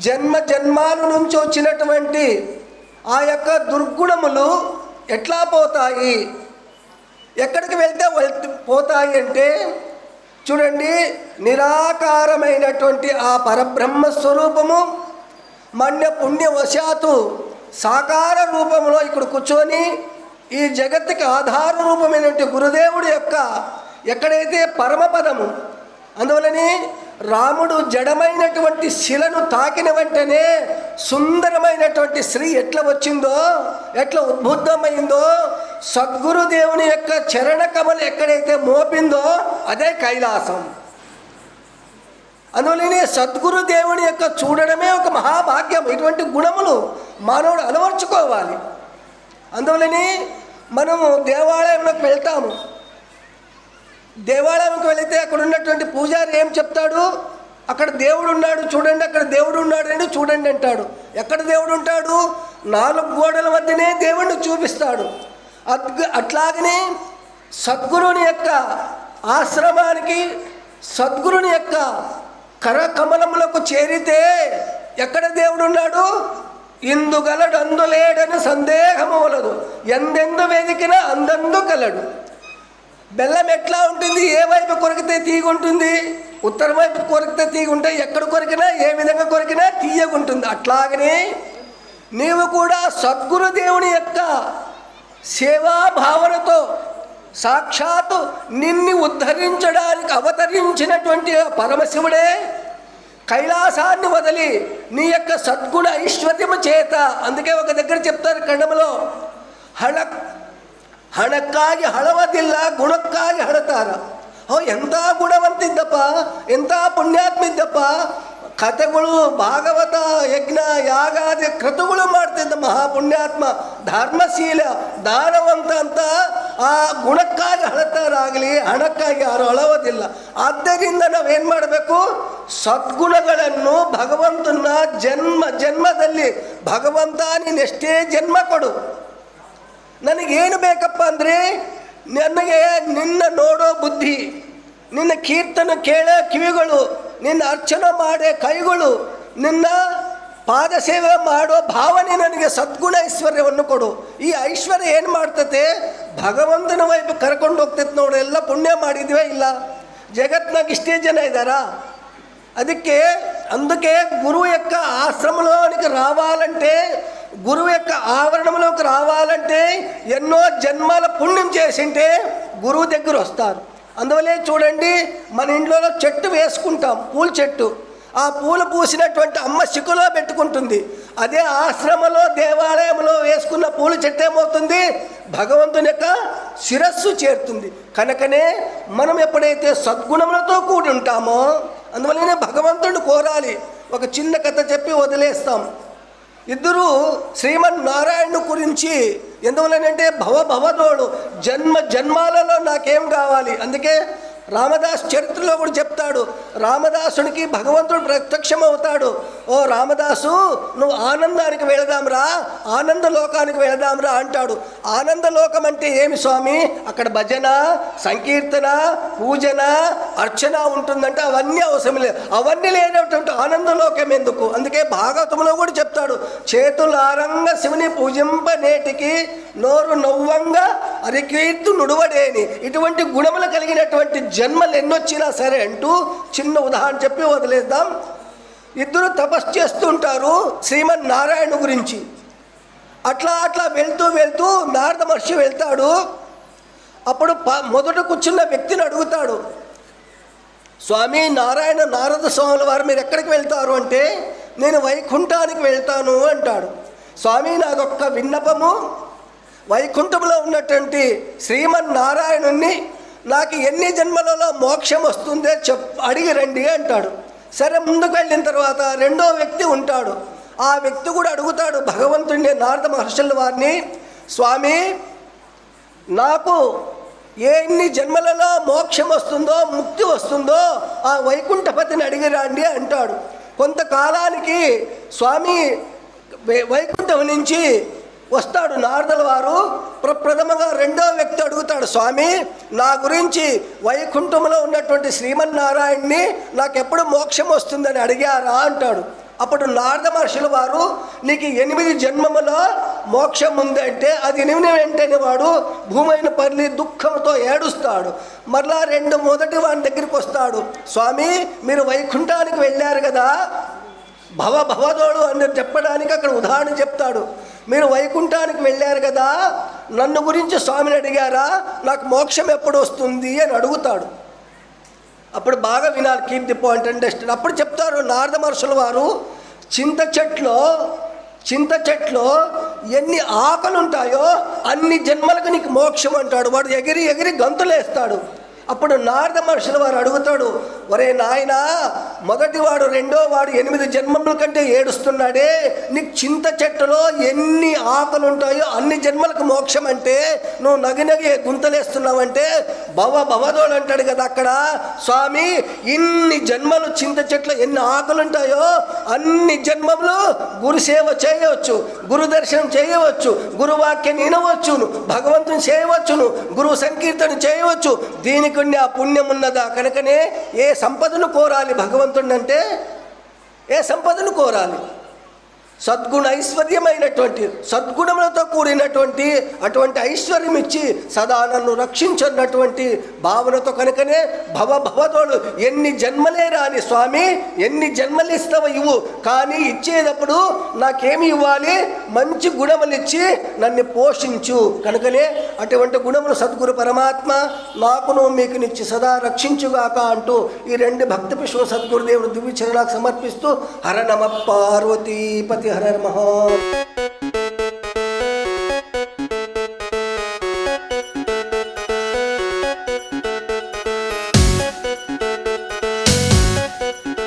జన్మ జన్మాల నుంచి వచ్చినటువంటి ఆ యొక్క దుర్గుణములు ఎట్లా పోతాయి, ఎక్కడికి వెళ్తే పోతాయి అంటే చూడండి, నిరాకారమైనటువంటి ఆ పరబ్రహ్మ స్వరూపము మన్య పుణ్యవశాత్తు సాకార రూపంలో ఇక్కడ కూర్చొని ఈ జగత్తుకి ఆధార రూపమైనటువంటి గురుదేవుడి యొక్క ఎక్కడైతే పరమపదము, అందువలని రాముడు జడమైనటువంటి శిలను తాకిన వెంటనే సుందరమైనటువంటి స్త్రీ ఎట్లా వచ్చిందో, ఎట్లా ఉద్బుద్ధమైందో, సద్గురుదేవుని యొక్క చరణ కమలు ఎక్కడైతే మోపిందో అదే కైలాసం. అందువలనే సద్గురుదేవుని యొక్క చూడడమే ఒక మహాభాగ్యం. ఇటువంటి గుణములు మానవుడు అలవర్చుకోవాలి. అందువలని మనము దేవాలయంలోకి వెళ్తాము. దేవాలయంకి వెళితే అక్కడ ఉన్నటువంటి పూజారి ఏం చెప్తాడు, అక్కడ దేవుడు ఉన్నాడు చూడండి, అక్కడ దేవుడు ఉన్నాడు అని చూడండి అంటాడు. ఎక్కడ దేవుడు ఉంటాడు? 4 గోడల మధ్యనే దేవుడిని చూపిస్తాడు. అట్లాగనే సద్గురుని యొక్క ఆశ్రమానికి, సద్గురుని యొక్క కరకమలములకు చేరితే ఎక్కడ దేవుడు ఉన్నాడు? ఇందుగలడు అందులేడని సందేహము వలదు, ఎందెందు వెదికినా అందందు కలడు. బెల్లం ఎట్లా ఉంటుంది? ఏ వైపు కొరికితే తీగ ఉంటుంది, ఉత్తర వైపు కొరికితే తీగ ఉంటాయి. ఎక్కడ కొరికినా, ఏ విధంగా కొరికినా తీయగుంటుంది. అట్లాగనే నీవు కూడా సద్గురుదేవుని యొక్క సేవాభావనతో సాక్షాత్తు నిన్ను ఉద్ధరించడానికి అవతరించినటువంటి పరమశివుడే కైలాసాన్ని వదిలి నీ యొక్క సద్గుణ ఐశ్వర్యము చేత, అందుకే ఒక దగ్గర చెప్తారు ఖండములో, ಹಣಕ್ಕಾಗಿ ಹಳವದಿಲ್ಲ, ಗುಣಕ್ಕಾಗಿ ಹಳತಾರ. ಎಂಥ ಗುಣವಂತಿದ್ದಪ್ಪ, ಎಂಥ ಪುಣ್ಯಾತ್ಮಿದ್ದಪ್ಪ. ಕಥೆಗಳು, ಭಾಗವತ, ಯಜ್ಞ, ಯಾಗಾದಿ ಕೃತುಗಳು ಮಾಡ್ತಿದ್ದ ಮಹಾಪುಣ್ಯಾತ್ಮ, ಧರ್ಮಶೀಲ, ದಾನವಂತ ಅಂತ ಆ ಗುಣಕ್ಕಾಗಿ ಹಳತಾರಾಗಲಿ, ಹಣಕ್ಕಾಗಿ ಯಾರು ಹಳವದಿಲ್ಲ. ಆದ್ದರಿಂದ ನಾವೇನು ಮಾಡಬೇಕು? ಸದ್ಗುಣಗಳನ್ನು ಭಗವಂತನ ಜನ್ಮದಲ್ಲಿ ಭಗವಂತ ನೀನೆಷ್ಟೇ ಜನ್ಮ ಕೊಡು, ನನಗೇನು ಬೇಕಪ್ಪ ಅಂದರೆ ನನಗೆ ನಿನ್ನ ನೋಡೋ ಬುದ್ಧಿ, ನಿನ್ನ ಕೀರ್ತನ ಕೇಳೋ ಕಿವಿಗಳು, ನಿನ್ನ ಅರ್ಚನೆ ಮಾಡೋ ಕೈಗಳು, ನಿನ್ನ ಪಾದ ಸೇವೆ ಮಾಡೋ ಭಾವನೆ, ನನಗೆ ಸದ್ಗುಣ ಐಶ್ವರ್ಯವನ್ನು ಕೊಡು. ಈ ಐಶ್ವರ್ಯ ಏನು ಮಾಡ್ತತೆ? ಭಗವಂತನ ವೈపు ಕರ್ಕೊಂಡು ಹೋಗ್ತೈತೆ ನೋಡು. ಎಲ್ಲ ಪುಣ್ಯ ಮಾಡಿದ್ವೇ ಇಲ್ಲ, జగత్నాಗ ఇష్టే జన ఇದ್ದಾరా? అందుకే గురువు యొక్క ఆశ్రమంలోనికి రావాలంటే, గురువు యొక్క ఆవరణంలోకి రావాలంటే ఎన్నో జన్మల పుణ్యం చేసింటే గురువు దగ్గర వస్తారు. అందువల్లే చూడండి, మన ఇంట్లో చెట్టు వేసుకుంటాం, పూల చెట్టు. ఆ పూలు పూసినటువంటి అమ్మ సిక్కులో పెట్టుకుంటుంది. అదే ఆశ్రమంలో, దేవాలయంలో వేసుకున్న పూల చెట్టు ఏమవుతుంది? భగవంతుని యొక్క శిరస్సు చేరుతుంది. కనుకనే మనం ఎప్పుడైతే సద్గుణములతో కూడి ఉంటామో, అందువల్లనే భగవంతుడిని కోరాలి. ఒక చిన్న కథ చెప్పి వదిలేస్తాం. ఇద్దరు శ్రీమన్నారాయణుని గురించి, ఎందువలనంటే భవభవదోడు, జన్మాలలో నాకేం కావాలి. అందుకే రామదాస్ చరిత్రలో కూడా చెప్తాడు, రామదాసునికి భగవంతుడు ప్రత్యక్షం అవుతాడు. ఓ రామదాసు, నువ్వు ఆనందానికి వెళదాంరా, ఆనందలోకానికి వెళదాంరా అంటాడు. ఆనందలోకం అంటే ఏమి స్వామి? అక్కడ భజన, సంకీర్తన, పూజన, అర్చన ఉంటుందంటే అవన్నీ అవసరం లేదు. అవన్నీ లేనటువంటి ఆనందలోకం ఎందుకు? అందుకే భాగవతంలో కూడా చెప్తాడు, చేతులారంగా శివుని పూజింప నేటికి, నోరు నవ్వంగా అరికీర్తు నుడువడేని. ఇటువంటి గుణములు కలిగినటువంటి జన్మలు ఎన్నొచ్చినా సరే అంటూ చిన్న ఉదాహరణ చెప్పి వదిలేద్దాం. ఇద్దరు తపస్సు చేస్తుంటారు శ్రీమన్నారాయణ గురించి. అట్లా వెళ్తూ నారద మహర్షి వెళ్తాడు. అప్పుడు మొదట కూర్చున్న వ్యక్తిని అడుగుతాడు, స్వామి నారద స్వాముల వారు మీరు ఎక్కడికి వెళ్తారు అంటే, నేను వైకుంఠానికి వెళ్తాను అంటాడు. స్వామి నాదొక్క విన్నపము, వైకుంఠంలో ఉన్నటువంటి శ్రీమన్నారాయణుణ్ణి నాకు ఎన్ని జన్మలలో మోక్షం వస్తుందే అడిగి రండి అంటాడు. సరే, ముందుకు వెళ్ళిన తర్వాత రెండో వ్యక్తి ఉంటాడు. ఆ వ్యక్తి కూడా అడుగుతాడు భగవంతుడిని, నారద మహర్షుల వారిని, స్వామి నాకు ఎన్ని జన్మలలో మోక్షం వస్తుందో, ముక్తి వస్తుందో ఆ వైకుంఠపతిని అడిగి రండి అంటాడు. కొంతకాలానికి స్వామి వైకుంఠం నుంచి వస్తాడు నారదుల వారు. ప్రథమంగా రెండో వ్యక్తి అడుగుతాడు, స్వామి నా గురించి వైకుంఠంలో ఉన్నటువంటి శ్రీమన్నారాయణ్ణి నాకెప్పుడు మోక్షం వస్తుందని అడిగారా అంటాడు. అప్పుడు నారద మహర్షుల వారు నీకు 8 జన్మముల మోక్షం ఉందంటే అది 8 వెంటనే వాడు భూమైన పల్లి దుఃఖంతో ఏడుస్తాడు. మరలా మొదటి వాడి దగ్గరికి వస్తాడు. స్వామి మీరు వైకుంఠానికి వెళ్ళారు కదా, భవదోడు అని చెప్పడానికి అక్కడ ఉదాహరణ చెప్తాడు. మీరు వైకుంఠానికి వెళ్ళారు కదా, నన్ను గురించి స్వామిని అడిగారా, నాకు మోక్షం ఎప్పుడు వస్తుంది అని అడుగుతాడు. అప్పుడు బాగా వినాలి, కీప్ ది పాయింట్ అండర్స్టాండ్. అప్పుడు చెప్తారు నారద మహర్షుల వారు, చింత చెట్లో ఎన్ని ఆకులు ఉంటాయో అన్ని జన్మలకు నీకు మోక్షం అంటాడు. వాడు ఎగిరి ఎగిరి గంతులేస్తాడు. అప్పుడు నారద మహర్షుల వారు అడుగుతాడు, ఒరే నాయనా, మొదటివాడు రెండోవాడు 8 జన్మముల కంటే ఏడుస్తున్నాడే, నీకు చింత చెట్టులో ఎన్ని ఆకులు ఉంటాయో అన్ని జన్మలకు మోక్షం అంటే నువ్వు నగి గుంతలేస్తున్నావంటే భవదోడు అంటాడు కదా అక్కడ. స్వామి ఇన్ని జన్మలు చింత చెట్లు ఎన్ని ఆకులు ఉంటాయో అన్ని జన్మములు గురుసేవ చేయవచ్చు, గురు దర్శనం చేయవచ్చు, గురువాక్యం వినవచ్చు, భగవంతుని చేయవచ్చును, గురువు సంకీర్తన చేయవచ్చు. దీనికి ఆ పుణ్యం ఉన్నదా? కనుకనే ఏ సంపదను కోరాలి భగవంతుడిని అంటే, ఏ సంపదను కోరాలి? సద్గుణ ఐశ్వర్యమైనటువంటి సద్గుణములతో కూడినటువంటి అటువంటి ఐశ్వర్యం ఇచ్చి సదా నన్ను రక్షించన్నటువంటి భావనతో. కనుకనే భవదోడు ఎన్ని జన్మలే రాని స్వామి, ఎన్ని జన్మలు ఇస్తావో ఇవ్వు, కానీ ఇచ్చేటప్పుడు నాకేమి ఇవ్వాలి? మంచి గుణములు ఇచ్చి నన్ను పోషించు. కనుకనే అటువంటి గుణములు సద్గురు పరమాత్మ నాకును మీకు నిచ్చి సదా రక్షించుగాక అంటూ ఈ 2 భక్తి పుష్ప సద్గురుదేవుడు దివ్య చరణాలకు సమర్పిస్తూ హర నమ పార్వతీపతి హర హర మహా.